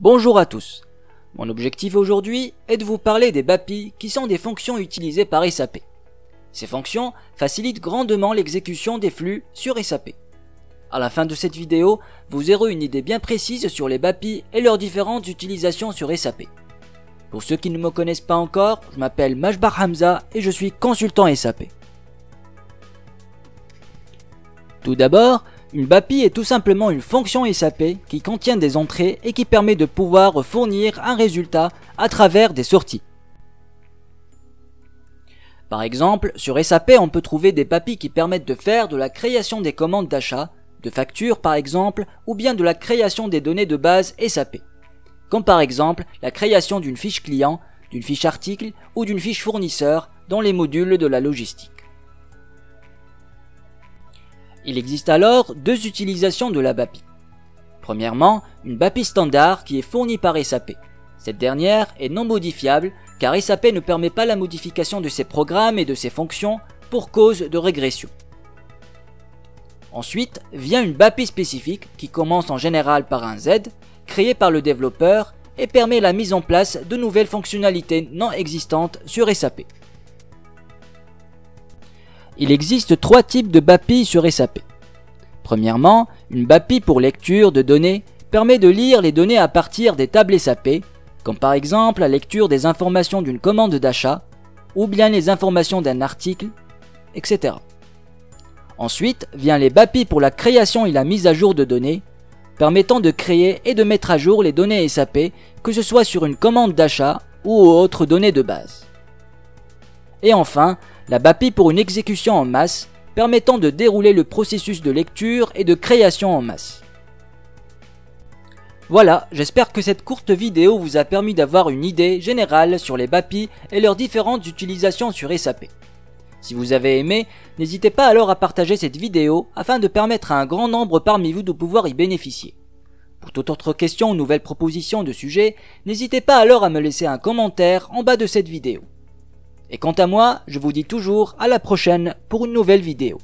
Bonjour à tous. Mon objectif aujourd'hui est de vous parler des BAPI qui sont des fonctions utilisées par SAP. Ces fonctions facilitent grandement l'exécution des flux sur SAP. À la fin de cette vidéo, vous aurez une idée bien précise sur les BAPI et leurs différentes utilisations sur SAP. Pour ceux qui ne me connaissent pas encore, je m'appelle Majbar Hamza et je suis consultant SAP. Tout d'abord, une BAPI est tout simplement une fonction SAP qui contient des entrées et qui permet de pouvoir fournir un résultat à travers des sorties. Par exemple, sur SAP, on peut trouver des BAPI qui permettent de faire de la création des commandes d'achat, de factures par exemple, ou bien de la création des données de base SAP. Comme par exemple la création d'une fiche client, d'une fiche article ou d'une fiche fournisseur dans les modules de la logistique. Il existe alors deux utilisations de la BAPI. Premièrement, une BAPI standard qui est fournie par SAP. Cette dernière est non modifiable car SAP ne permet pas la modification de ses programmes et de ses fonctions pour cause de régression. Ensuite vient une BAPI spécifique qui commence en général par un Z, créé par le développeur et permet la mise en place de nouvelles fonctionnalités non existantes sur SAP. Il existe trois types de BAPI sur SAP. Premièrement, une BAPI pour lecture de données permet de lire les données à partir des tables SAP, comme par exemple la lecture des informations d'une commande d'achat, ou bien les informations d'un article, etc. Ensuite, vient les BAPI pour la création et la mise à jour de données, permettant de créer et de mettre à jour les données SAP, que ce soit sur une commande d'achat ou autres données de base. Et enfin, la BAPI pour une exécution en masse, permettant de dérouler le processus de lecture et de création en masse. Voilà, j'espère que cette courte vidéo vous a permis d'avoir une idée générale sur les BAPI et leurs différentes utilisations sur SAP. Si vous avez aimé, n'hésitez pas alors à partager cette vidéo afin de permettre à un grand nombre parmi vous de pouvoir y bénéficier. Pour toute autre question ou nouvelle proposition de sujet, n'hésitez pas alors à me laisser un commentaire en bas de cette vidéo. Et quant à moi, je vous dis toujours à la prochaine pour une nouvelle vidéo.